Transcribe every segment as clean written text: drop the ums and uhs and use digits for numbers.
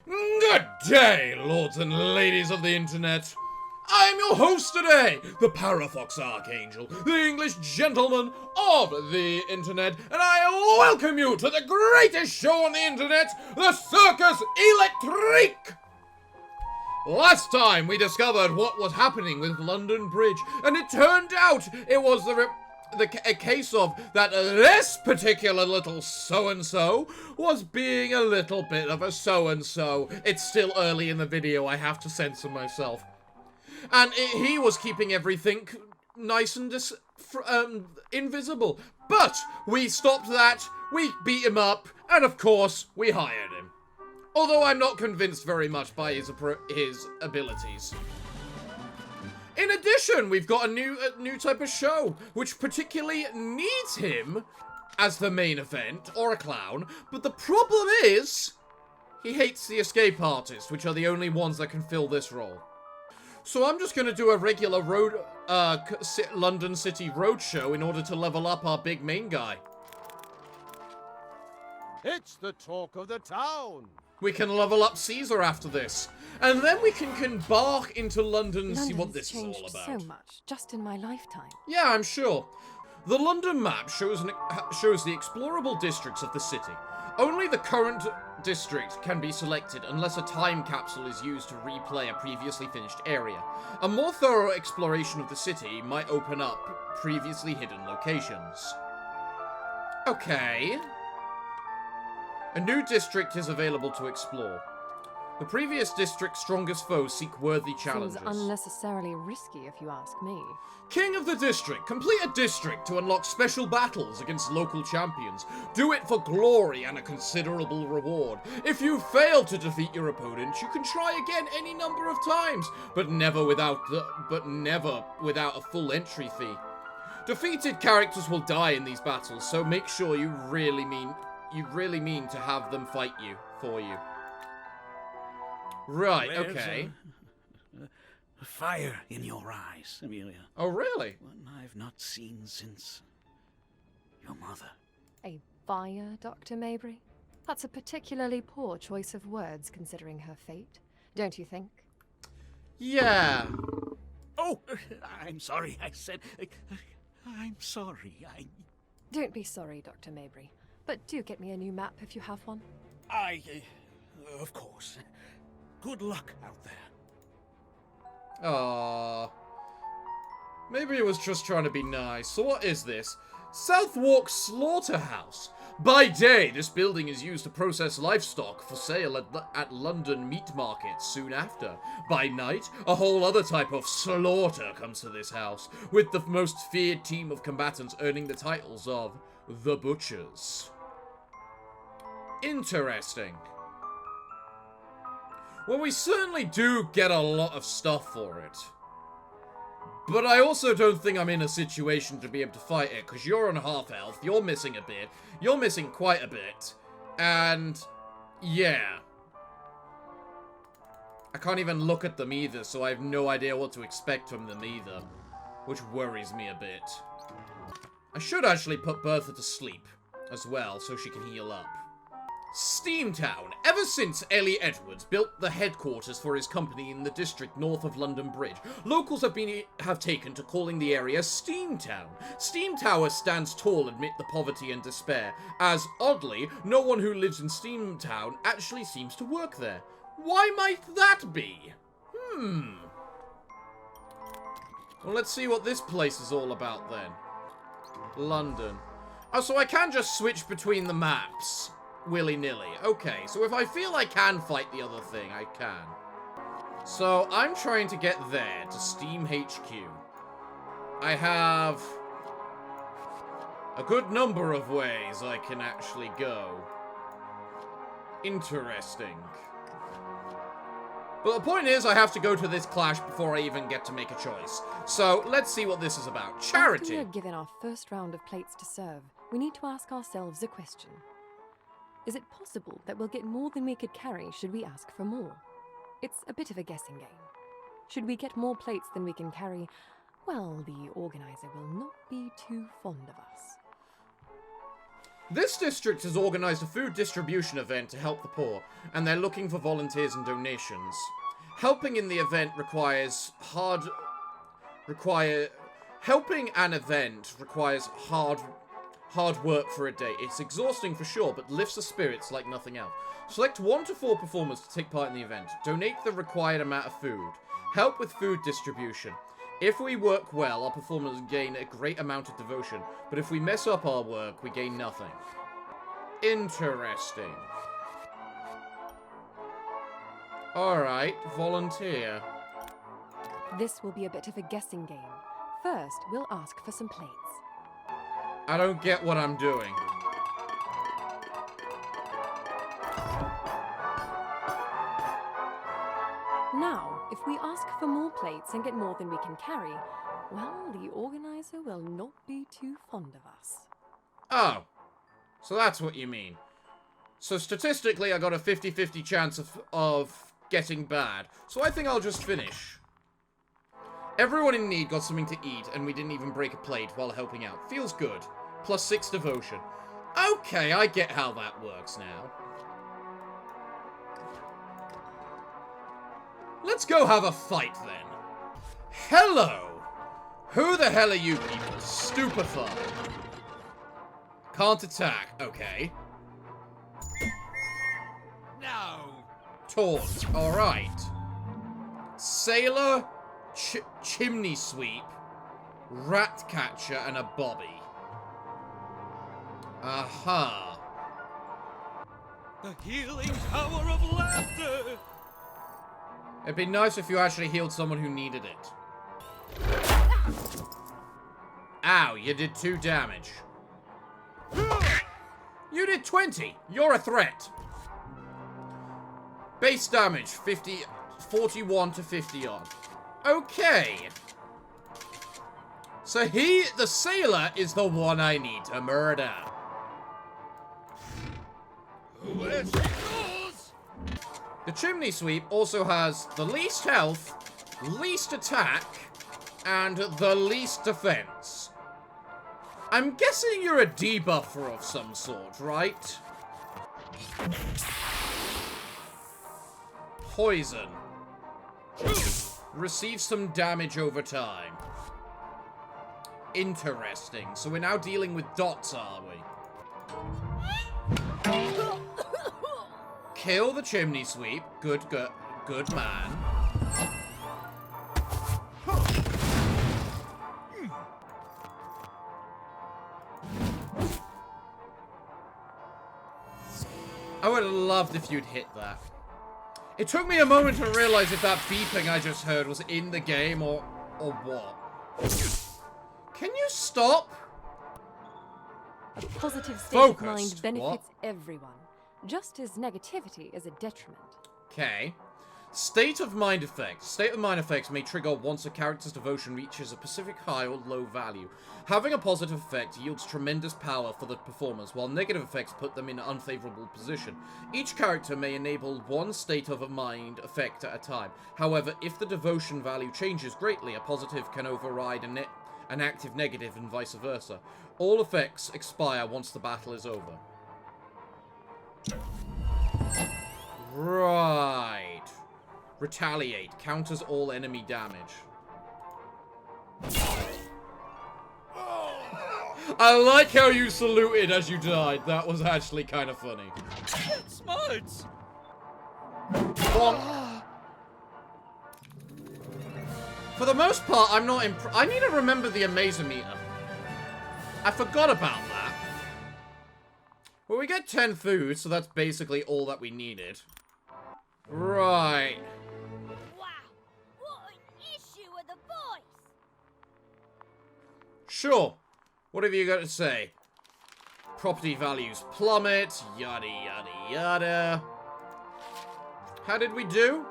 Good day, lords and ladies of the internet. I'm your host today, the Parafox Archangel, the English gentleman of the internet, and I welcome you to the greatest show on the internet, the Circus Electrique! Last time we discovered what was happening with London Bridge, and it turned out it was a case of that this particular little so-and-so was being a little bit of a so-and-so. It's still early in the video, I have to censor myself. And he was keeping everything nice and invisible. But we stopped that, we beat him up, and of course, we hired him. Although I'm not convinced very much by his abilities. In addition, we've got a new type of show, which particularly needs him as the main event, or a clown, but the problem is, he hates the escape artists, which are the only ones that can fill this role. So I'm just gonna do a regular London City roadshow in order to level up our big main guy. It's the talk of the town. We can level up Caesar after this. And then we can embark into London and see what this is all about. So much, just in my lifetime. Yeah, I'm sure. The London map shows the explorable districts of the city. Only the current district can be selected unless a time capsule is used to replay a previously finished area. A more thorough exploration of the city might open up previously hidden locations. Okay. A new district is available to explore. The previous district's strongest foes seek worthy challenges. Seems unnecessarily risky, if you ask me. King of the district. Complete a district to unlock special battles against local champions. Do it for glory and a considerable reward. If you fail to defeat your opponent, you can try again any number of times, but never without a full entry fee. Defeated characters will die in these battles, so make sure you really mean to have them fight for you. Right, okay. A fire in your eyes, Amelia. Oh, really? One I've not seen since your mother. A fire, Dr. Mabry? That's a particularly poor choice of words considering her fate, don't you think? Yeah. Oh, I'm sorry, I said... I'm sorry, Don't be sorry, Dr. Mabry. But do get me a new map if you have one. Of course. Good luck out there. Aww. Maybe it was just trying to be nice. So what is this? Southwark Slaughterhouse. By day, this building is used to process livestock for sale at London meat markets soon after. By night, a whole other type of slaughter comes to this house, with the most feared team of combatants earning the titles of the Butchers. Interesting. Well, we certainly do get a lot of stuff for it. But I also don't think I'm in a situation to be able to fight it, because you're on half health, you're missing a bit, you're missing quite a bit, and yeah. I can't even look at them either, so I have no idea what to expect from them either, which worries me a bit. I should actually put Bertha to sleep as well, so she can heal up. STEEM Town. Ever since Eli Edwards built the headquarters for his company in the district north of London Bridge, locals have taken to calling the area STEEM Town. STEEM Tower stands tall amid the poverty and despair, as, oddly, no one who lives in STEEM Town actually seems to work there. Why might that be? Well, let's see what this place is all about then. London. Oh, so I can just switch between the maps. Willy-nilly. Okay, so if I feel I can fight the other thing, I can. So, I'm trying to get there, to STEAM HQ. I have a good number of ways I can actually go. Interesting. But the point is, I have to go to this clash before I even get to make a choice. So, let's see what this is about. Charity! After we are given our first round of plates to serve, we need to ask ourselves a question. Is it possible that we'll get more than we could carry should we ask for more? It's a bit of a guessing game. Should we get more plates than we can carry, well, the organizer will not be too fond of us. This district has organized a food distribution event to help the poor, and they're looking for volunteers and donations. Helping in the event Helping an event requires hard work for a day. It's exhausting for sure, but lifts the spirits like nothing else. Select 1 to 4 performers to take part in the event. Donate the required amount of food. Help with food distribution. If we work well, our performers gain a great amount of devotion, but if we mess up our work, we gain nothing. Interesting. Alright, volunteer. This will be a bit of a guessing game. First, we'll ask for some plates. I don't get what I'm doing. Now, if we ask for more plates and get more than we can carry, well, the organizer will not be too fond of us. Oh. So that's what you mean. So statistically, I got a 50-50 chance of getting bad. So I think I'll just finish. Everyone in need got something to eat, and we didn't even break a plate while helping out. Feels good. Plus 6 devotion. Okay, I get how that works now. Let's go have a fight, then. Hello! Who the hell are you people? Stupefied. Can't attack. Okay. No! Taunt. Alright. Sailor, Chimney Sweep, Rat Catcher, and a Bobby. Aha. The healing power of laughter! It'd be nice if you actually healed someone who needed it. Ow, you did 2 damage. You did 20! You're a threat! Base damage, 41 to 50 odd. Okay. So the sailor, is the one I need to murder. Where she goes! The Chimney Sweep also has the least health, least attack, and the least defense. I'm guessing you're a debuffer of some sort, right? Poison. Receive some damage over time. Interesting. So we're now dealing with dots, are we? Kill the Chimney Sweep. Good man. I would have loved if you'd hit that. It took me a moment to realize if that beeping I just heard was in the game or what. Can you stop? A positive state Focused. of mind benefits What? everyone, just as negativity is a detriment. Okay. State of mind effects. State of mind effects may trigger once a character's devotion reaches a specific high or low value. Having a positive effect yields tremendous power for the performers, while negative effects put them in an unfavorable position. Each character may enable one state of a mind effect at a time. However, if the devotion value changes greatly, a positive can override an active negative and vice versa. All effects expire once the battle is over. Right. Retaliate. Counters all enemy damage. I like how you saluted as you died. That was actually kind of funny. Smarts! Bonk. For the most part, I'm not I need to remember the Amazometer. I forgot about that. Well, we get 10 food, so that's basically all that we needed. Right. Wow, what an issue with the voice! Sure. What have you got to say? Property values plummet, yada yada yada. How did we do?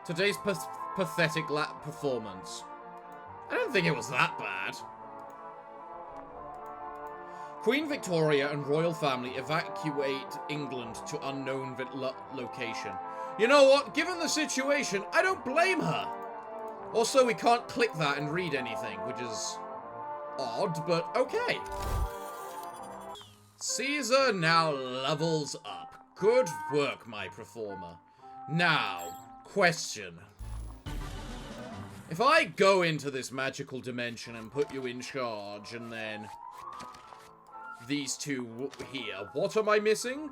Today's pathetic performance. I don't think it was that bad. Queen Victoria and royal family evacuate England to unknown location. You know what? Given the situation, I don't blame her. Also, we can't click that and read anything, which is odd, but okay. Caesar now levels up. Good work, my performer. Now, question. If I go into this magical dimension and put you in charge, and then these two here, what am I missing?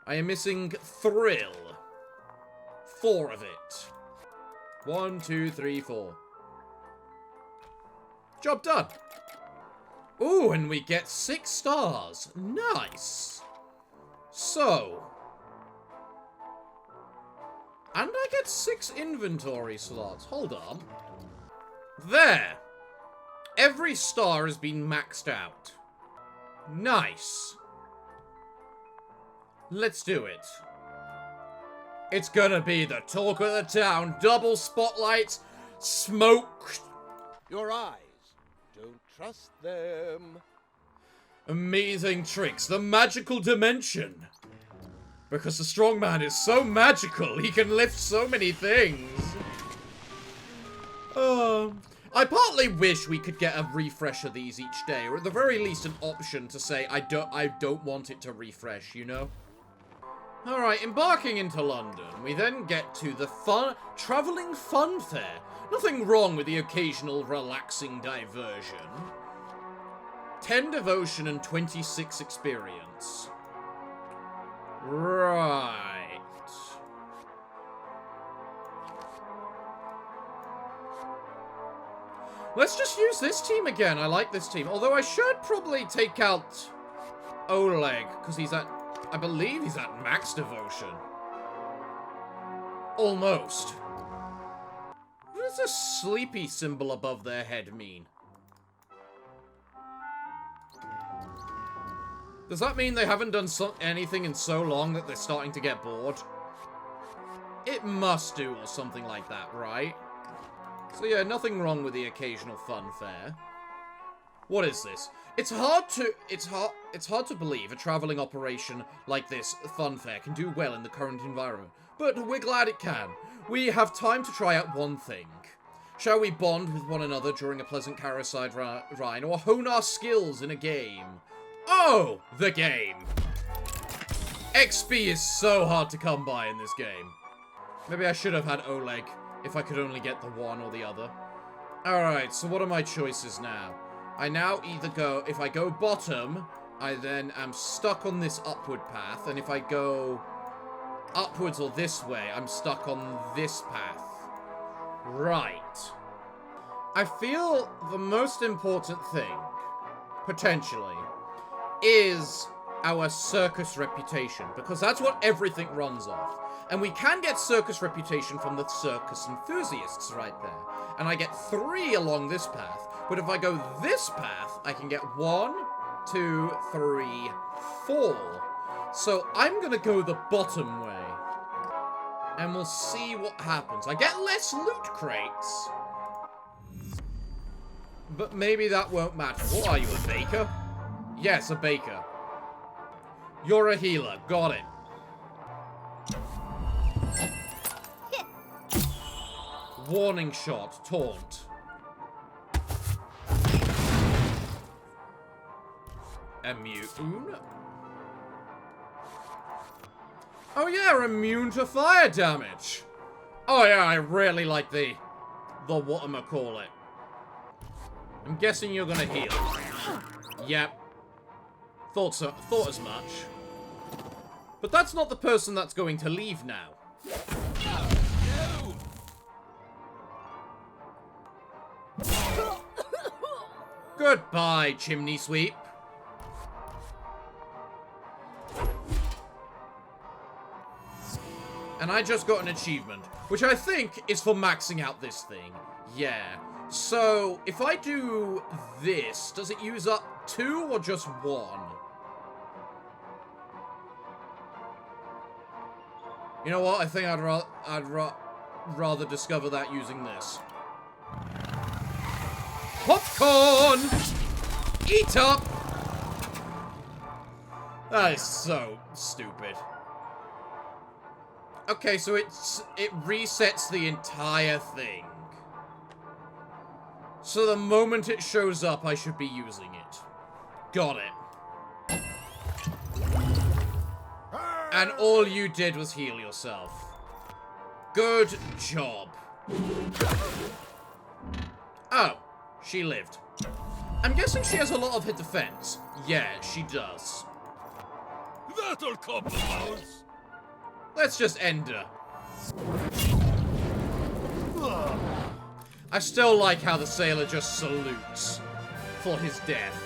I am missing thrill. 4 of it. 1, 2, 3, 4. Job done. Ooh, and we get 6 stars. Nice. So. And I get 6 inventory slots. Hold on. There. Every star has been maxed out. Nice. Let's do it. It's gonna be the talk of the town. Double spotlights. Smoke. Your eyes. Don't trust them. Amazing tricks. The magical dimension. Because the strongman is so magical, he can lift so many things. I partly wish we could get a refresh of these each day, or at the very least an option to say I don't want it to refresh, you know? Alright, embarking into London, we then get to the travelling fun fair. Nothing wrong with the occasional relaxing diversion. 10 devotion and 26 experience. Right. Let's just use this team again. I like this team. Although I should probably take out Oleg, because he's at, I believe he's at max devotion. Almost. What does this sleepy symbol above their head mean? Does that mean they haven't done anything in so long that they're starting to get bored? It must do, or something like that, right? So yeah, nothing wrong with the occasional fun fair. What is this? It's hard to believe a traveling operation like this fun fair can do well in the current environment, but we're glad it can. We have time to try out one thing. Shall we bond with one another during a pleasant carousel ride, or hone our skills in a game? Oh, the game. XP is so hard to come by in this game. Maybe I should have had Oleg if I could only get the one or the other. Alright, so what are my choices now? I now either go, if I go bottom, I then am stuck on this upward path, and if I go upwards or this way, I'm stuck on this path. Right. I feel the most important thing, potentially, is our circus reputation, because that's what everything runs off. And we can get circus reputation from the circus enthusiasts right there. And I get 3 along this path, but if I go this path, I can get 1, 2, 3, 4. So I'm gonna go the bottom way. And we'll see what happens. I get less loot crates. But maybe that won't matter. What are you, a baker? Yes, a baker. You're a healer. Got it. Warning shot. Taunt. Immune? Oh yeah, immune to fire damage. Oh yeah, I really like the whatchamacallit. I'm guessing you're gonna heal. Yep. Thought as much. But that's not the person that's going to leave now. Goodbye, Chimney Sweep. And I just got an achievement, which I think is for maxing out this thing. Yeah. So, if I do this, does it use up 2 or just 1? You know what? I think I'd rather discover that using this. Popcorn! Eat up! That is so stupid. Okay, so it resets the entire thing. So the moment it shows up, I should be using it. Got it. And all you did was heal yourself. Good job. Oh, she lived. I'm guessing she has a lot of hit defense. Yeah, she does. That'll compromise. Let's just end her. I still like how the sailor just salutes for his death.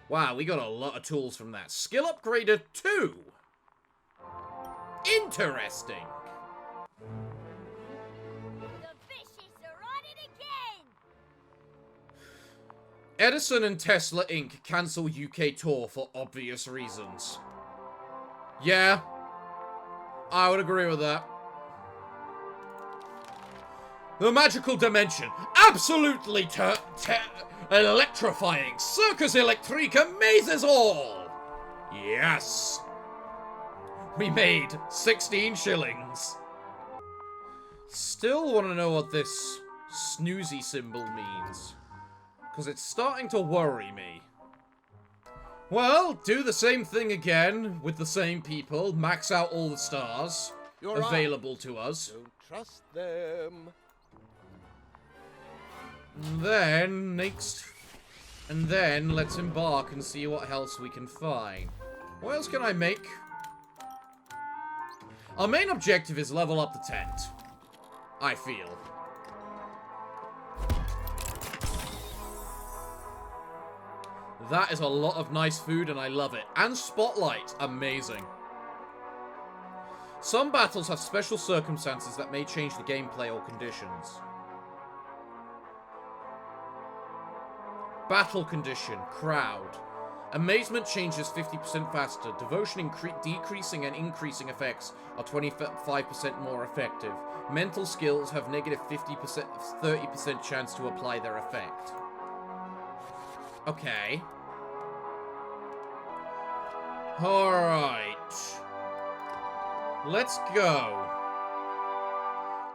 Wow, we got a lot of tools from that. Skill upgrader 2. Interesting. The fishes are on it again! Edison and Tesla Inc. cancel UK tour for obvious reasons. Yeah, I would agree with that. The magical dimension. Absolutely electrifying. Circus Electrique amazes all. Yes. We made 16 shillings. Still want to know what this snoozy symbol means. Because it's starting to worry me. Well, do the same thing again with the same people. Max out all the stars available to us. Don't trust them. And then let's embark and see what else we can find. What else can I make? Our main objective is level up the tent, I feel. That is a lot of nice food and I love it. And spotlight, amazing. Some battles have special circumstances that may change the gameplay or conditions. Battle condition, crowd. Amazement changes 50% faster. Devotion decreasing and increasing effects are 25% more effective. Mental skills have negative 30% chance to apply their effect. Okay. Alright. Let's go.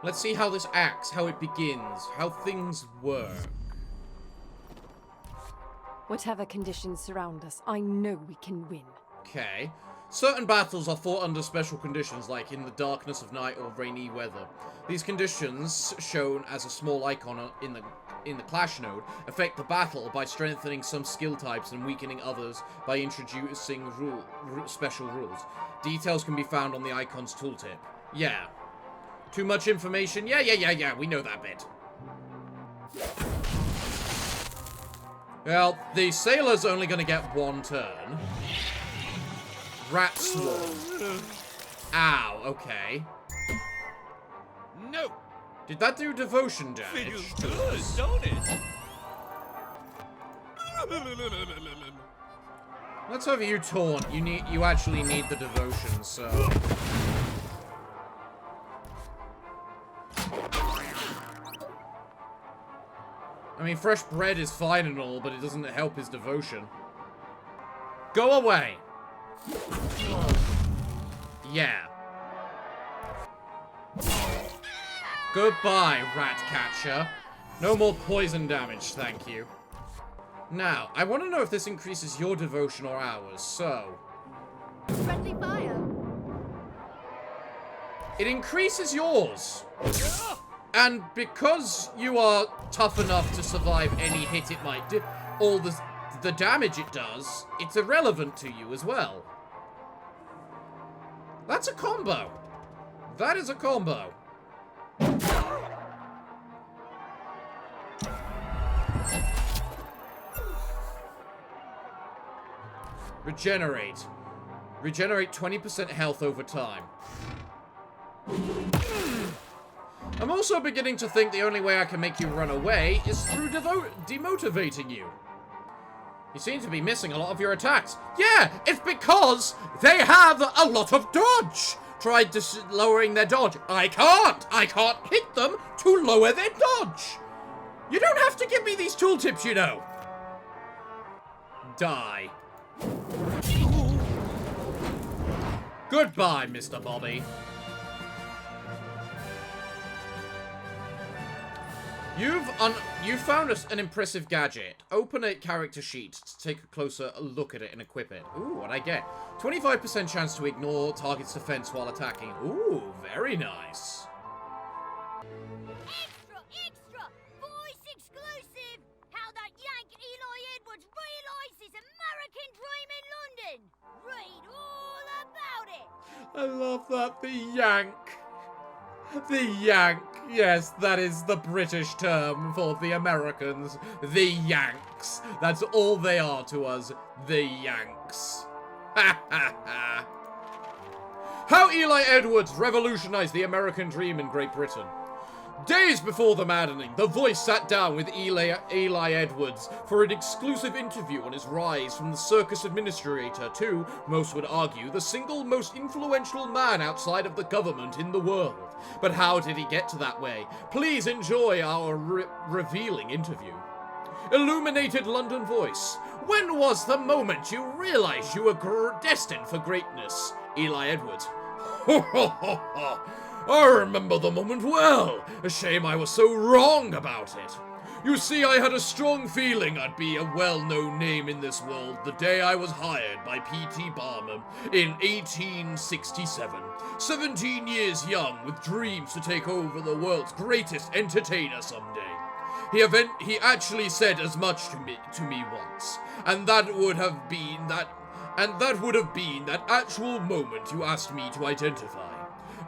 Let's see how this acts, how it begins, how things work. Whatever conditions surround us, I know we can win. Okay. Certain battles are fought under special conditions, like in the darkness of night or rainy weather. These conditions, shown as a small icon in the clash node, affect the battle by strengthening some skill types and weakening others by introducing special rules. Details can be found on the icon's tooltip. Yeah. Too much information? Yeah, we know that bit. Well, the sailor's only gonna get one turn. Rat swarm. Ow, okay. No. Did that do devotion damage? Feels good, don't it? Let's have you taunt. You actually need the devotion, so. I mean, fresh bread is fine and all, but it doesn't help his devotion. Go away. Yeah. Goodbye, rat catcher. No more poison damage, thank you. Now, I want to know if this increases your devotion or ours, so... Friendly fire! It increases yours! And because you are tough enough to survive any hit it might do, all the damage it does, it's irrelevant to you as well. That's a combo. That is a combo. Regenerate. Regenerate 20% health over time. I'm also beginning to think the only way I can make you run away is through demotivating you. You seem to be missing a lot of your attacks. Yeah, it's because they have a lot of dodge. Tried lowering their dodge. I can't hit them to lower their dodge. You don't have to give me these tooltips, you know. Die. Goodbye, Mr. Bobby. You found us an impressive gadget. Open a character sheet to take a closer look at it and equip it. Ooh, what'd I get? 25% chance to ignore target's defense while attacking. Ooh, very nice. Extra, extra! Voice exclusive! How that yank Eli Edwards realises American dream in London! Read all about it! I love that. The yank. The yank. Yes, that is the British term for the Americans. The Yanks. That's all they are to us. The Yanks. Ha ha ha. How Eli Edwards revolutionized the American dream in Great Britain. Days before the maddening, The Voice sat down with Eli Edwards for an exclusive interview on his rise from the circus administrator to, most would argue, the single most influential man outside of the government in the world. But how did he get to that way? Please enjoy our revealing interview. Illuminated London Voice. When was the moment you realized you were destined for greatness? Eli Edwards. Ho ho ho ho. I remember the moment well. A shame I was so wrong about it. You see, I had a strong feeling I'd be a well-known name in this world the day I was hired by P.T. Barnum in 1867. 17 years young, with dreams to take over the world's greatest entertainer someday. He actually said as much to me once, and that would have been that actual moment you asked me to identify.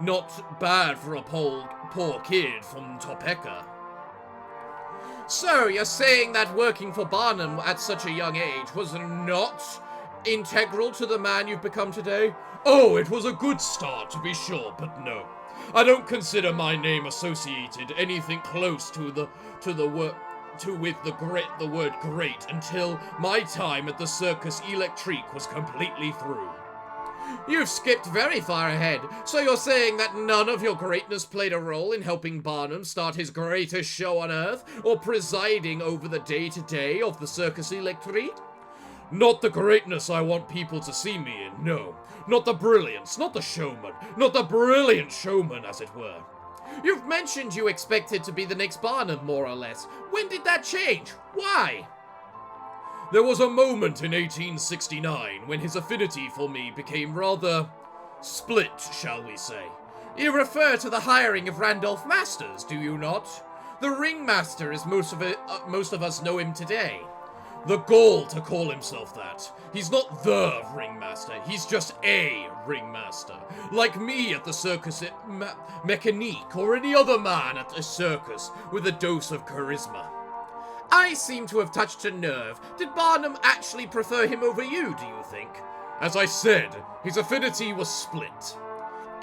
Not bad for a poor kid from Topeka. So, you're saying that working for Barnum at such a young age was not integral to the man you've become today? Oh, it was a good start, to be sure, but no. I don't consider my name associated anything close with the word great until my time at the Circus Electrique was completely through. You've skipped very far ahead. So you're saying that none of your greatness played a role in helping Barnum start his greatest show on Earth, or presiding over the day-to-day of the Circus Electrique? Not the greatness I want people to see me in, no. Not the brilliance, not the showman, not the brilliant showman, as it were. You've mentioned you expected to be the next Barnum, more or less. When did that change? Why? There was a moment in 1869 when his affinity for me became rather split, shall we say. You refer to the hiring of Randolph Masters, do you not? The ringmaster, as most of us know him today. The gall to call himself that. He's not the ringmaster, he's just a ringmaster. Like me at the Circus Mécanique, or any other man at a circus with a dose of charisma. I seem to have touched a nerve. Did Barnum actually prefer him over you, do you think? As I said, his affinity was split.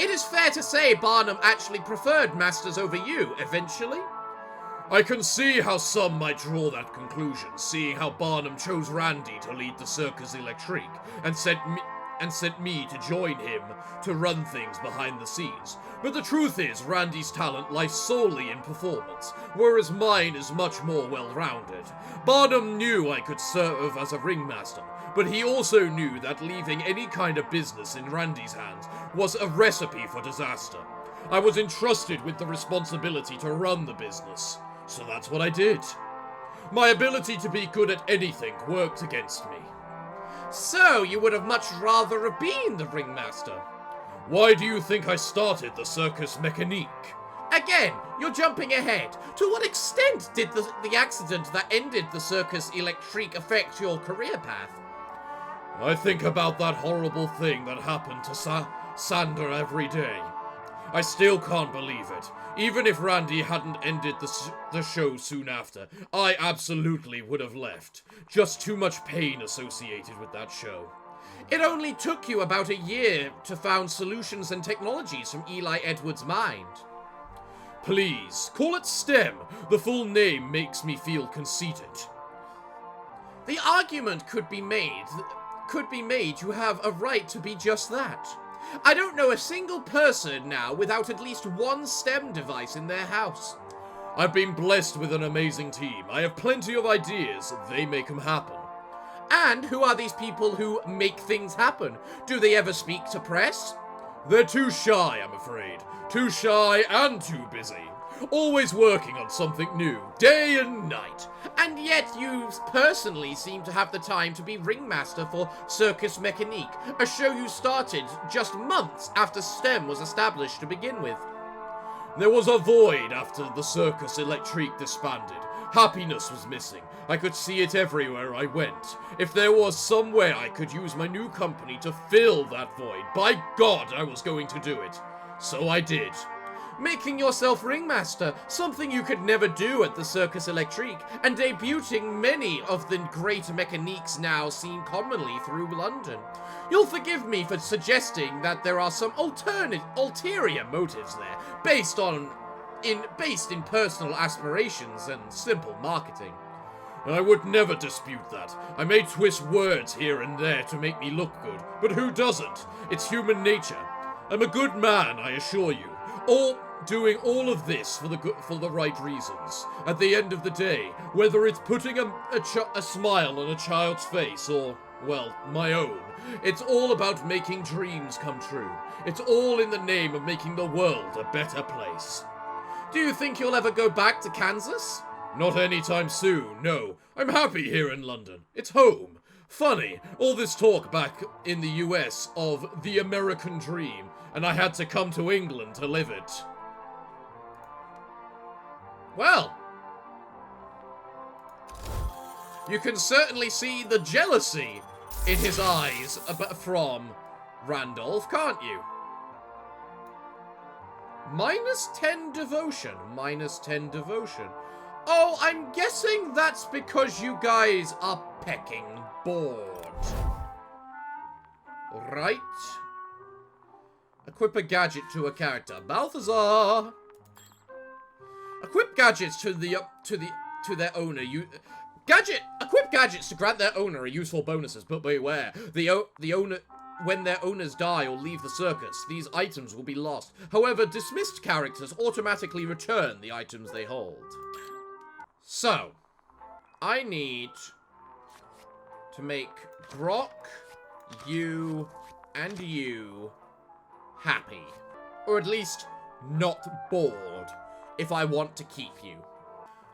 It is fair to say Barnum actually preferred Masters over you, eventually? I can see how some might draw that conclusion, seeing how Barnum chose Randy to lead the Circus Electrique, and sent me to join him to run things behind the scenes. But the truth is, Randy's talent lies solely in performance, whereas mine is much more well-rounded. Barnum knew I could serve as a ringmaster, but he also knew that leaving any kind of business in Randy's hands was a recipe for disaster. I was entrusted with the responsibility to run the business, so that's what I did. My ability to be good at anything worked against me. So, you would have much rather have been the ringmaster. Why do you think I started the Circus Mécanique? Again, you're jumping ahead. To what extent did the accident that ended the Circus Electrique affect your career path? I think about that horrible thing that happened to Sander every day. I still can't believe it. Even if Randy hadn't ended the show soon after, I absolutely would have left. Just too much pain associated with that show. It only took you about a year to found Solutions and Technologies from Eli Edwards' mind. Please, call it STEM. The full name makes me feel conceited. The argument could be made you have a right to be just that. I don't know a single person now without at least one STEM device in their house. I've been blessed with an amazing team. I have plenty of ideas. They make them happen. And who are these people who make things happen? Do they ever speak to press? They're too shy, I'm afraid. Too shy and too busy. Always working on something new, day and night. And yet you personally seem to have the time to be ringmaster for Circus Electrique, a show you started just months after STEM was established to begin with. There was a void after the Circus Electrique disbanded. Happiness was missing. I could see it everywhere I went. If there was some way I could use my new company to fill that void, by God, I was going to do it. So I did. Making yourself ringmaster, something you could never do at the Circus Electrique, and debuting many of the great mechaniques now seen commonly through London. You'll forgive me for suggesting that there are some ulterior motives there, based in personal aspirations and simple marketing. I would never dispute that. I may twist words here and there to make me look good, but who doesn't? It's human nature. I'm a good man, I assure you. Doing all of this for the right reasons. At the end of the day, whether it's putting a smile on a child's face or, well, my own, it's all about making dreams come true. It's all in the name of making the world a better place. Do you think you'll ever go back to Kansas? Not anytime soon, no. I'm happy here in London. It's home. Funny, all this talk back in the US of the American dream, and I had to come to England to live it. Well, you can certainly see the jealousy in his eyes from Randolph, can't you? -10 devotion. -10 devotion. Oh, I'm guessing that's because you guys are pecking bored. Right. Equip a gadget to a character. Balthazar. Equip gadgets to their owner. Equip gadgets to grant their owner useful bonuses, but beware. The owner, when their owners die or leave the circus, these items will be lost. However, dismissed characters automatically return the items they hold. So, I need to make Brock, you, and you happy. Or at least not bored, if I want to keep you.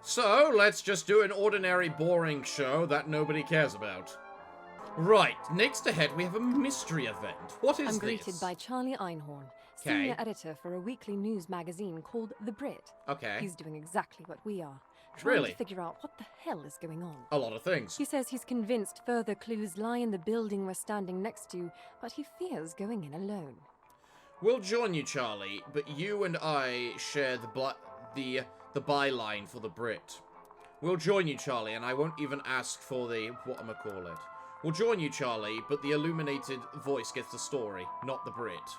So, let's just do an ordinary boring show that nobody cares about. Right, next ahead we have a mystery event. What is this? I'm greeted by Charlie Einhorn, senior editor for a weekly news magazine called The Brit. Okay. He's doing exactly what we are. Trying Really? to figure out what the hell is going on. A lot of things. He says he's convinced further clues lie in the building we're standing next to, but he fears going in alone. We'll join you, Charlie, but you and I share the byline for the Brit. We'll join you, Charlie, and I won't even ask for the whatchamacallit. We'll join you, Charlie, but the illuminated voice gets the story, not the Brit.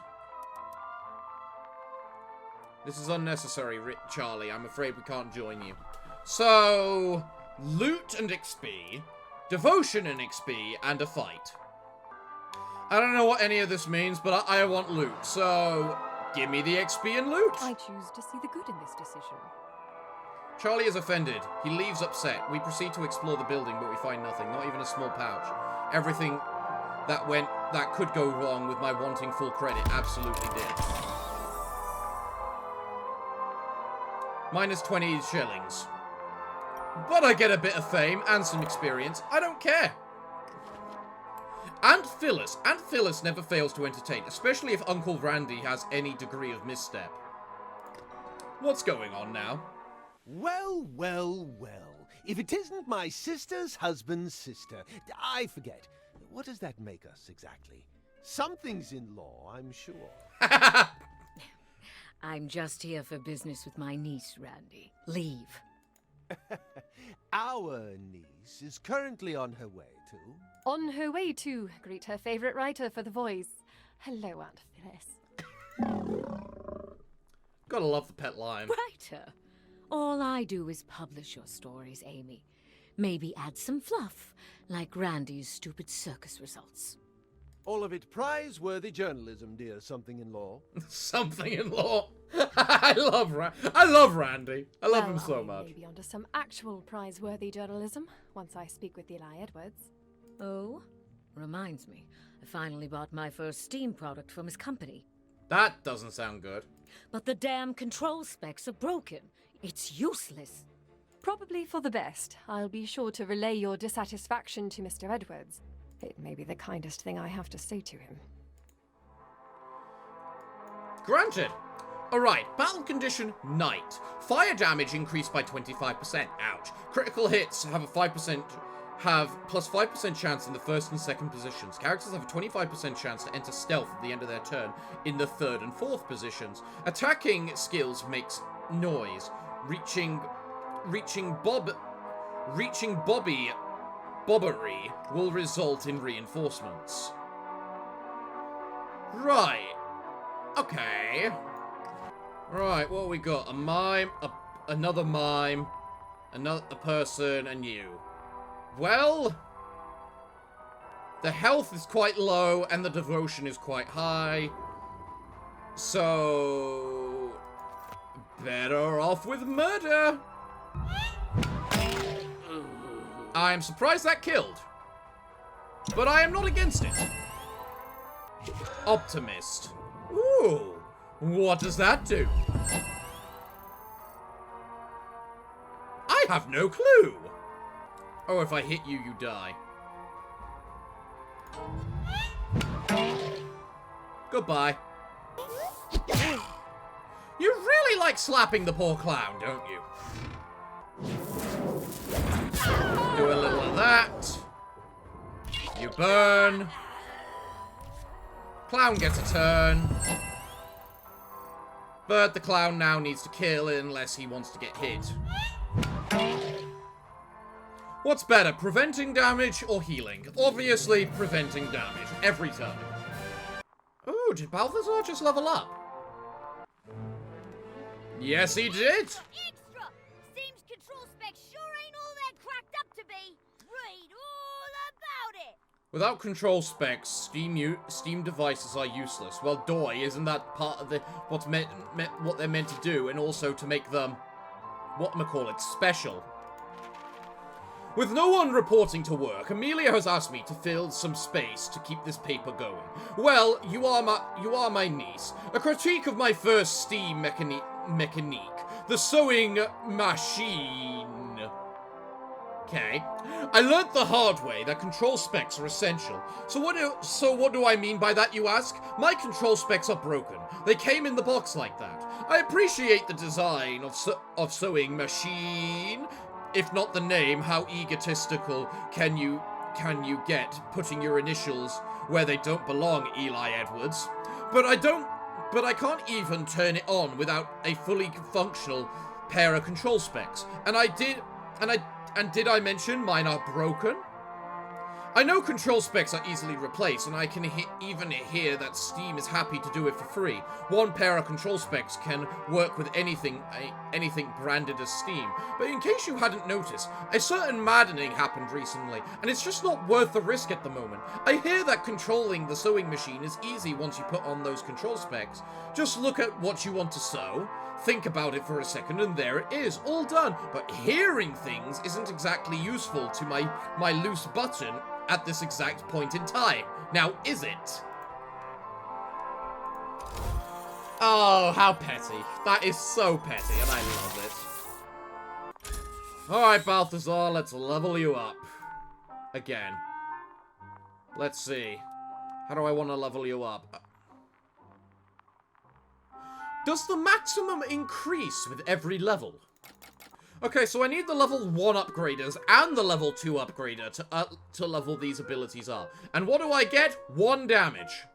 This is unnecessary, Charlie. I'm afraid we can't join you. So, loot and XP, devotion and XP, and a fight. I don't know what any of this means, but I want loot, so give me the XP and loot. I choose to see the good in this decision. Charlie is offended. He leaves upset. We proceed to explore the building, but we find nothing, not even a small pouch. Everything that could go wrong with my wanting full credit absolutely did. -20 shillings. But I get a bit of fame and some experience. I don't care. Aunt Phyllis never fails to entertain, especially if Uncle Randy has any degree of misstep. What's going on now? Well, well, well. If it isn't my sister's husband's sister. I forget. What does that make us, exactly? Something's in law, I'm sure. I'm just here for business with my niece, Randy. Leave. Our niece is currently on her way to... On her way to greet her favourite writer for The Voice. Hello, Aunt Phyllis. Gotta love the pet lion. Writer? All I do is publish your stories, Amy. Maybe add some fluff, like Randy's stupid circus results. All of it prize-worthy journalism, dear something-in-law. Something-in-law. I love Randy. I love him so much. Maybe onto some actual prize-worthy journalism once I speak with Eli Edwards. Oh? Reminds me, I finally bought my first STEEM product from his company. That doesn't sound good. But the damn control specs are broken. It's useless. Probably for the best. I'll be sure to relay your dissatisfaction to Mr. Edwards. It may be the kindest thing I have to say to him. Granted. Alright, battle condition, night. Fire damage increased by 25%. Ouch. Critical hits have a plus 5% chance in the first and second positions. Characters have a 25% chance to enter stealth at the end of their turn in the third and fourth positions. Attacking skills makes noise. Reaching bobbery will result in reinforcements. Right. Okay. Right, what we got? A mime, another mime, a person, and you. Well, the health is quite low and the devotion is quite high. So, better off with murder. I am surprised that killed. But I am not against it. Optimist. Ooh, what does that do? I have no clue. Oh, if I hit you, you die. Goodbye. You really like slapping the poor clown, don't you? Do a little of that. You burn. Clown gets a turn. But the clown now needs to kill unless he wants to get hit. What's better, preventing damage or healing? Obviously, preventing damage. Every time. Ooh, did Balthazar just level up? Yes, he did! Extra! Seems control specs sure ain't all that cracked up to be. Read all about it! Without control specs, Steam devices are useless. Well, doy, isn't that part of what they're meant to do, and also to make them, whatchamacallit, special? With no one reporting to work, Amelia has asked me to fill some space to keep this paper going. Well, you are my niece. A critique of my first STEEM mechanique, the sewing machine. Okay. I learnt the hard way that control specs are essential. So what do I mean by that, you ask? My control specs are broken. They came in the box like that. I appreciate the design of sewing machine. If not the name, how egotistical can you get putting your initials where they don't belong, Eli Edwards? But I can't even turn it on without a fully functional pair of control specs. And did I mention mine are broken? I know control specs are easily replaced, and I can even hear that Steam is happy to do it for free. One pair of control specs can work with anything branded as Steam. But in case you hadn't noticed, a certain maddening happened recently, and it's just not worth the risk at the moment. I hear that controlling the sewing machine is easy once you put on those control specs. Just look at what you want to sew, think about it for a second, and there it is, all done. But hearing things isn't exactly useful to my loose button at this exact point in time. Now, is it? Oh, how petty. That is so petty, and I love it. Alright, Balthazar, let's level you up. Again. Let's see. How do I want to level you up? Does the maximum increase with every level? Okay, so I need the level 1 upgraders and the level 2 upgrader to level these abilities up. And what do I get? 1 damage.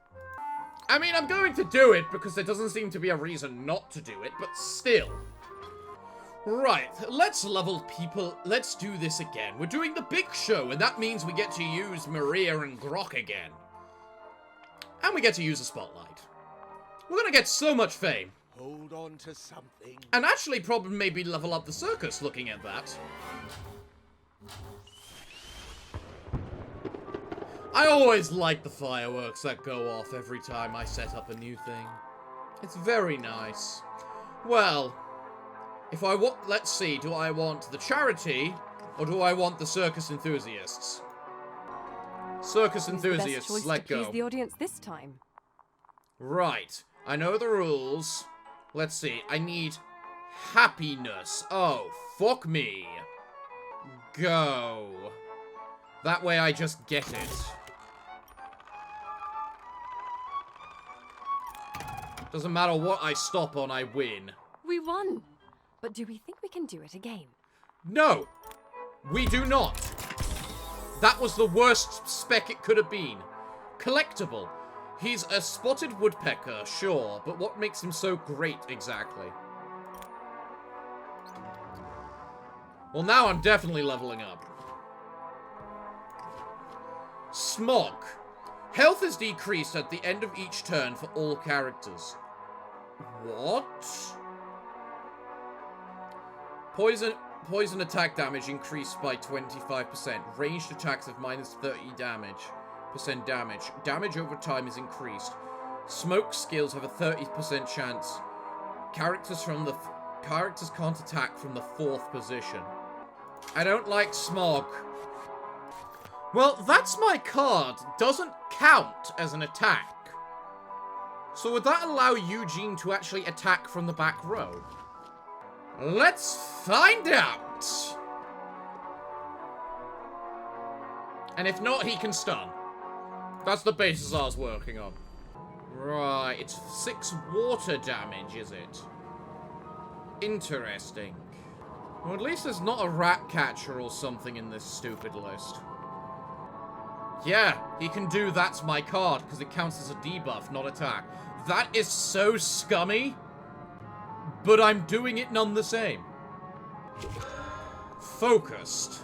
I mean, I'm going to do it because there doesn't seem to be a reason not to do it, but still. Right, let's level people. Let's do this again. We're doing the big show, and that means we get to use Maria and Grok again. And we get to use a spotlight. We're gonna get so much fame. Hold on to something. And actually probably maybe level up the circus looking at that. I always like the fireworks that go off every time I set up a new thing. It's very nice. Well, if I want, let's see, do I want the charity or do I want the circus enthusiasts? Circus enthusiasts, let go. Who's the audience this time? Right. I know the rules. Let's see. I need happiness. Oh, fuck me. Go. That way I just get it. Doesn't matter what I stop on, I win. We won! But do we think we can do it again? No! We do not. That was the worst spec it could have been. Collectible. He's a spotted woodpecker, sure, but what makes him so great exactly? Well, now I'm definitely leveling up. Smog. Health is decreased at the end of each turn for all characters. What? Poison attack damage increased by 25%. Ranged attacks have minus 30 percent damage. Damage over time is increased. Smoke skills have a 30% chance. Characters can't attack from the 4th position. I don't like smog. Well, that's my card. Doesn't count as an attack. So would that allow Eugene to actually attack from the back row? Let's find out. And if not, he can stun. That's the basis I was working on. Right, it's 6 water damage, is it? Interesting. Well, at least there's not a rat catcher or something in this stupid list. Yeah, he can do that's my card, because it counts as a debuff, not attack. That is so scummy, but I'm doing it none the same. Focused.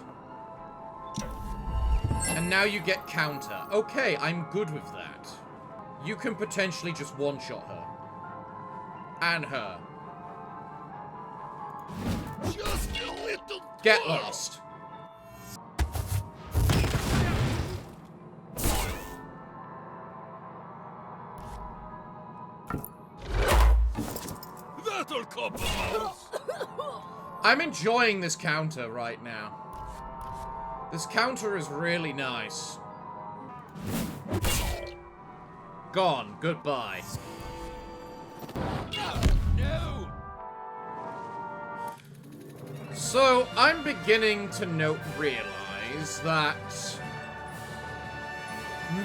And now you get counter. Okay, I'm good with that. You can potentially just one-shot her. And her. Just a little. Get lost. That'll compromise. I'm enjoying this counter right now. This counter is really nice. Gone. Goodbye. No. So, I'm beginning to realize that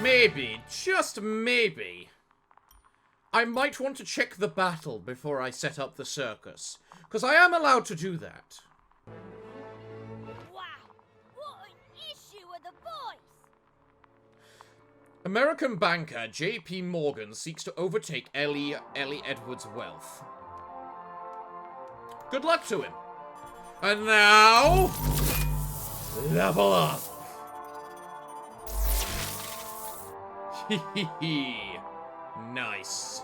maybe, just maybe, I might want to check the battle before I set up the circus. Because I am allowed to do that. Wow, what an issue with the voice! American banker J.P. Morgan seeks to overtake Eli Edwards' wealth. Good luck to him. And now, level up. Hee. Nice.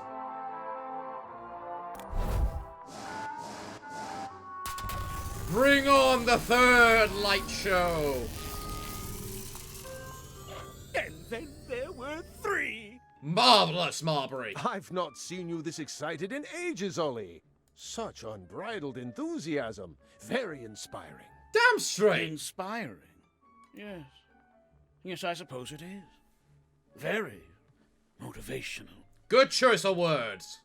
Bring on the 3rd light show. And then there were 3. Marvelous, Marbury. I've not seen you this excited in ages, Ollie. Such unbridled enthusiasm. Very inspiring. Damn straight. Inspiring. Yes. Yes, I suppose it is. Very motivational. Good choice of words.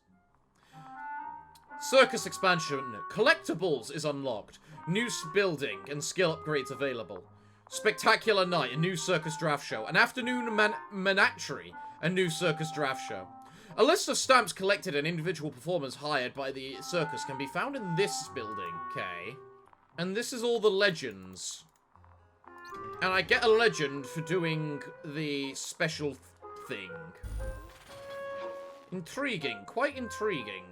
Circus expansion. Collectibles is unlocked. New building and skill upgrades available. Spectacular night, a new circus draft show. An afternoon menagerie, a new circus draft show. A list of stamps collected and individual performers hired by the circus can be found in this building. Okay. And this is all the legends. And I get a legend for doing the special thing. Intriguing. Quite intriguing.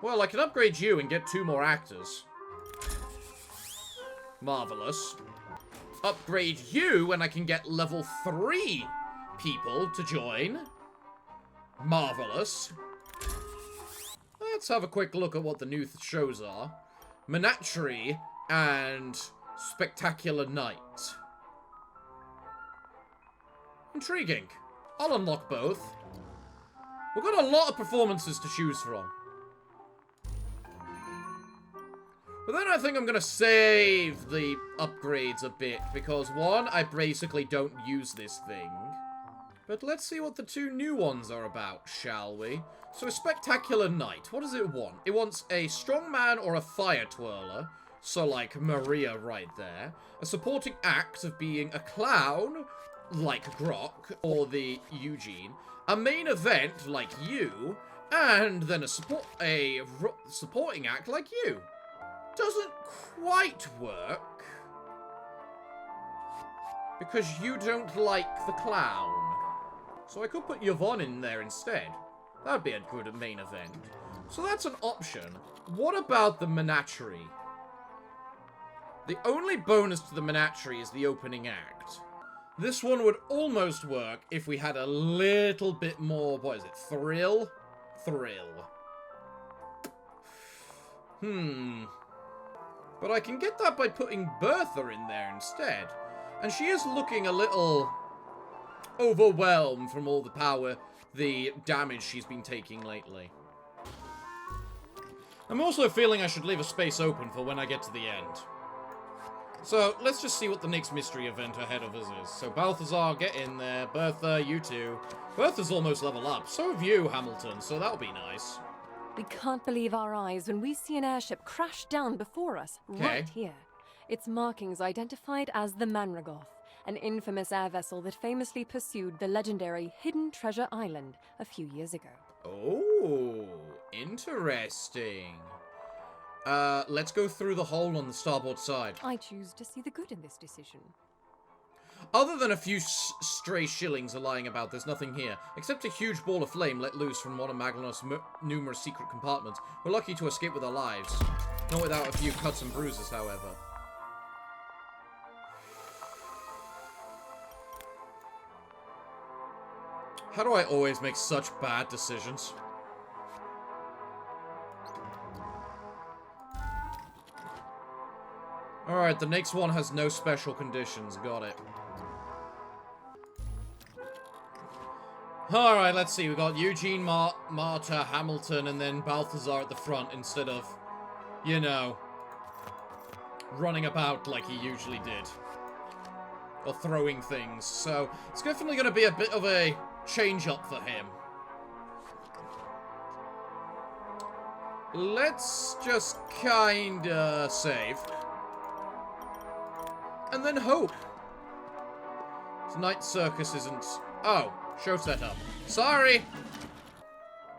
Well, I can upgrade you and get 2 more actors. Marvelous. Upgrade you and I can get level 3 people to join. Marvelous. Let's have a quick look at what the new shows are. Menagerie and Spectacular Night. Intriguing. I'll unlock both. We've got a lot of performances to choose from. But then I think I'm going to save the upgrades a bit. Because, 1, I basically don't use this thing. But let's see what the two new ones are about, shall we? So a spectacular knight, what does it want? It wants a strong man or a fire twirler. So like Maria right there. A supporting act of being a clown, like Grok, or the Eugene. A main event, like you. And then a supporting act, like you. Doesn't quite work. Because you don't like the clown. So I could put Yvonne in there instead. That would be a good main event. So that's an option. What about the menagerie? The only bonus to the menagerie is the opening act. This one would almost work if we had a little bit more, what is it, thrill? Thrill. But I can get that by putting Bertha in there instead. And she is looking a little overwhelmed from all the power, the damage she's been taking lately. I'm also feeling I should leave a space open for when I get to the end. So, let's just see what the next mystery event ahead of us is. So, Balthazar, get in there. Bertha, you too. Bertha's almost level up. So have you, Hamilton, so that'll be nice. We can't believe our eyes when we see an airship crash down before us, right here. Its markings identified as the Manragoth, an infamous air vessel that famously pursued the legendary Hidden Treasure Island a few years ago. Oh, interesting. Let's go through the hole on the starboard side. I choose to see the good in this decision. Other than a few stray shillings are lying about, there's nothing here, except a huge ball of flame let loose from one of Magnus' numerous secret compartments. We're lucky to escape with our lives. Not without a few cuts and bruises, however. How do I always make such bad decisions? Alright, the next one has no special conditions. Got it. Alright, let's see. We got Eugene, Marta, Hamilton, and then Balthazar at the front instead of, you know, running about like he usually did. Or throwing things. So, it's definitely going to be a bit of a change up for him. Let's just kinda save. And then hope. Tonight's circus isn't... Oh, show setup. Sorry!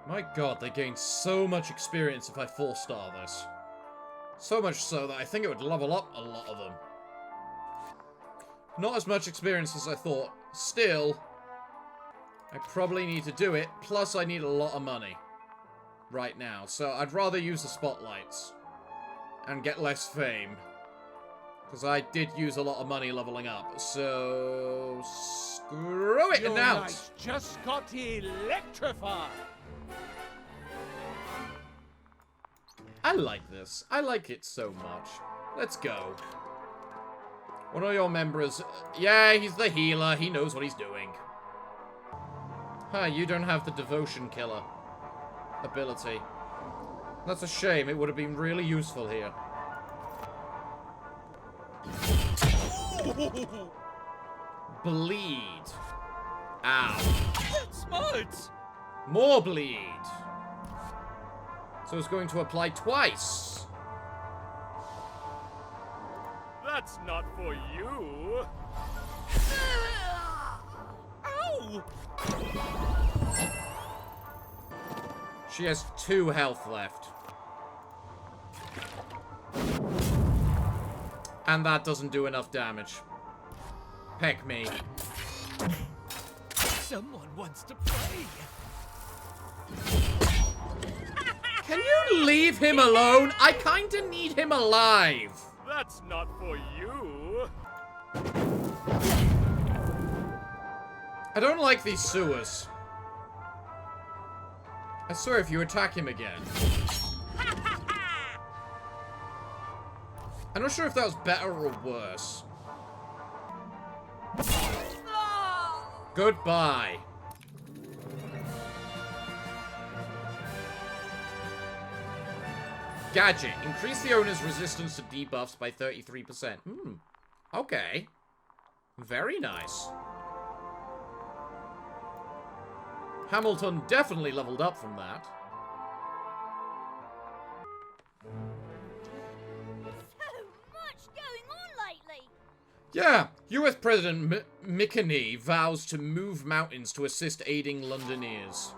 My god, they gain so much experience if I 4-star this. So much so that I think it would level up a lot of them. Not as much experience as I thought. Still, I probably need to do it. Plus, I need a lot of money right now. So, I'd rather use the spotlights and get less fame. Because I did use a lot of money leveling up. So, screw it, Your announce! night just got electrified. I like this. I like it so much. Let's go. One of your members... Yeah, he's the healer. He knows what he's doing. Huh, you don't have the devotion killer ability. That's a shame. It would have been really useful here. Bleed. Ow. Smart. More bleed. So it's going to apply twice. That's not for you. Ow! She has 2 health left. And that doesn't do enough damage. Peck me. Someone wants to play. Can you leave him alone? I kinda need him alive. That's not for you. I don't like these sewers. I swear if you attack him again. I'm not sure if that was better or worse. Goodbye. Gadget. Increase the owner's resistance to debuffs by 33%. Okay. Very nice. Hamilton definitely leveled up from that. So much going on lately. Yeah, US President Chimney vows to move mountains to assist aiding Londoners.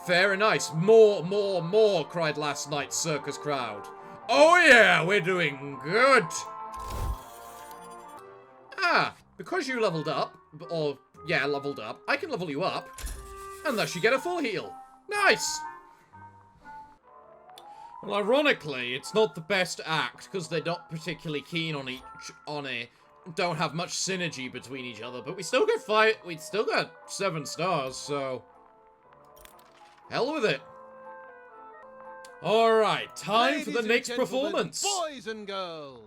Fair and nice. More, more, more, cried last night's circus crowd. Oh yeah, we're doing good. Ah, because you leveled up, or, yeah, leveled up, I can level you up, unless you get a full heal. Nice! Well, ironically, it's not the best act, because they're not particularly keen on it, don't have much synergy between each other, but we still got 7 stars, so... hell with it. Alright, time for the next performance. Boys and girls.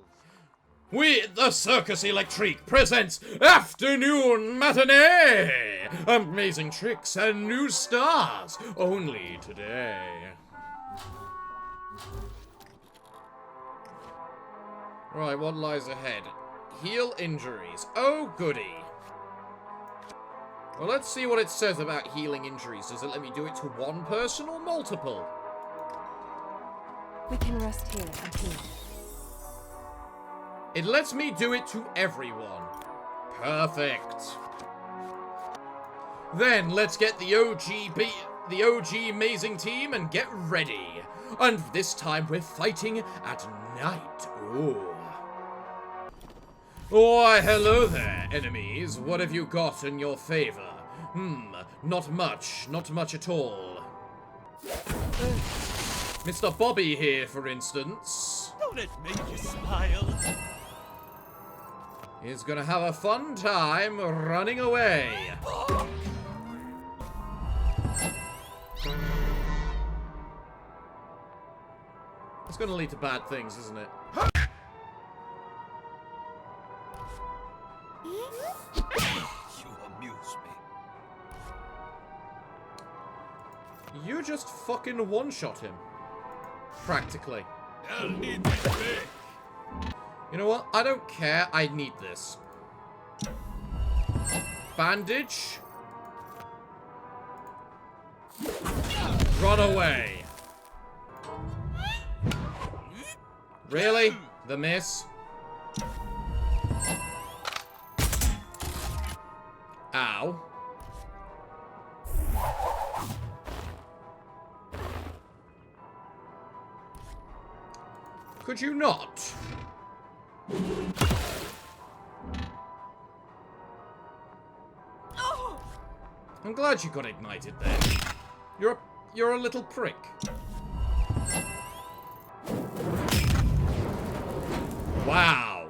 We, the Circus Electrique, presents Afternoon Matinee! Amazing tricks and new stars, only today. Right, what lies ahead? Heal injuries. Oh, goody. Well, let's see what it says about healing injuries. Does it let me do it to one person or multiple? We can rest here and heal. It lets me do it to everyone. Perfect. Then let's get the OG amazing team and get ready. And this time we're fighting at night. Ooh. Why, hello there, enemies. What have you got in your favor? Not much. Not much at all. Mr. Bobby here, for instance. Don't it make you smile? He's gonna have a fun time running away. It's gonna lead to bad things, isn't it? You amuse me. You just fucking one-shot him. Practically. I'll need this back. You know what? I don't care. I need this. Bandage. Run away. Really? The miss? Ow. Could you not? I'm glad you got ignited there. You're a little prick. Wow.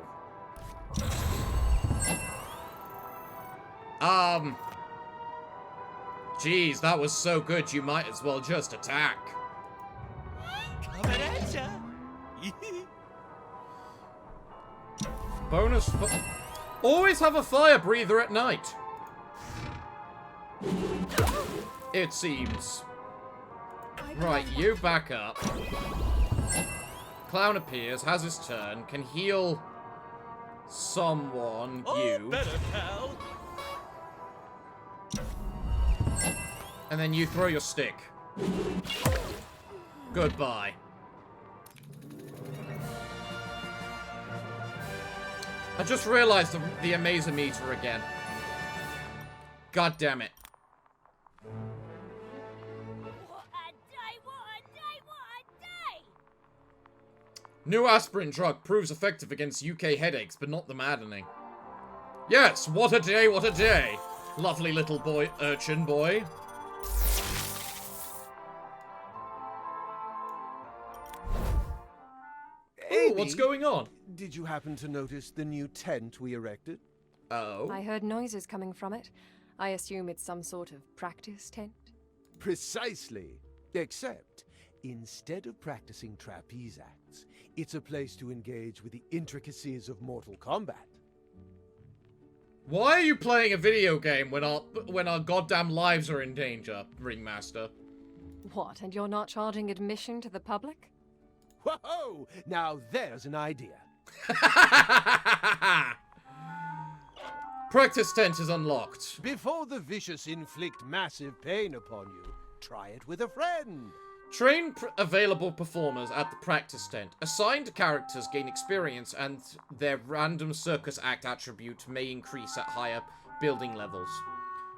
Geez, that was so good you might as well just attack. Coming at ya. Bonus always have a fire breather at night. It seems. Right, you back up. Clown appears, has his turn, can heal someone, you. Better, pal. And then you throw your stick. Goodbye. I just realized the Amazer meter again. God damn it. What a day, what a day, what a day! New aspirin drug proves effective against UK headaches, but not the maddening. Yes, what a day, what a day. Lovely little boy, urchin boy. Ooh, what's going on? Did you happen to notice the new tent we erected? Oh. I heard noises coming from it. I assume it's some sort of practice tent? Precisely. Except, instead of practicing trapeze acts, it's a place to engage with the intricacies of Mortal Kombat. Why are you playing a video game when our goddamn lives are in danger, Ringmaster? What, and you're not charging admission to the public? Whoa! Now there's an idea. Practice tent is unlocked. Before the vicious inflict massive pain upon you, try it with a friend. Train available performers at the practice tent. Assigned characters gain experience and their random circus act attribute may increase at higher building levels.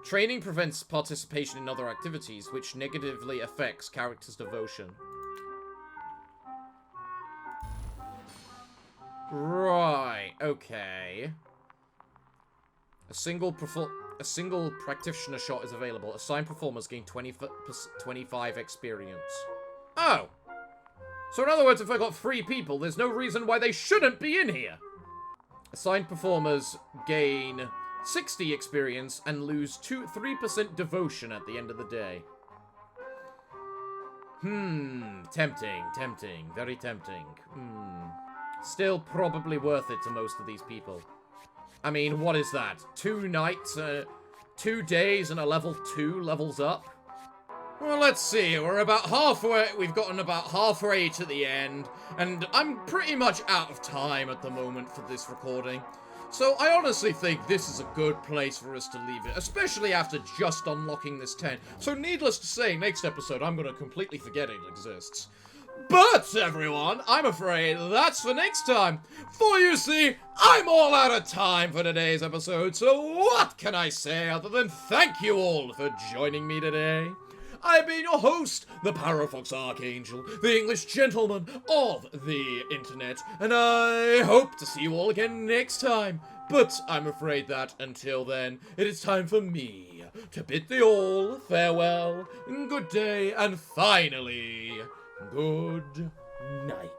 Training prevents participation in other activities, which negatively affects characters' devotion. Right, okay. A single practitioner shot is available. Assigned performers gain 25 experience. Oh! So in other words, if I got 3 people, there's no reason why they shouldn't be in here! Assigned performers gain 60 experience and lose 3% devotion at the end of the day. Tempting, very tempting. Still probably worth it to most of these people. I mean, what is that? 2 nights, 2 days and a level 2 levels up? Well, let's see. We're about halfway. We've gotten about halfway to the end, and I'm pretty much out of time at the moment for this recording. So I honestly think this is a good place for us to leave it, especially after just unlocking this tent. So needless to say, next episode I'm going to completely forget it exists. But, everyone, I'm afraid that's for next time. For you see, I'm all out of time for today's episode, so what can I say other than thank you all for joining me today? I've been your host, the Parafox Archangel, the English gentleman of the internet, and I hope to see you all again next time. But I'm afraid that, until then, it is time for me to bid thee all farewell, good day, and finally, good night.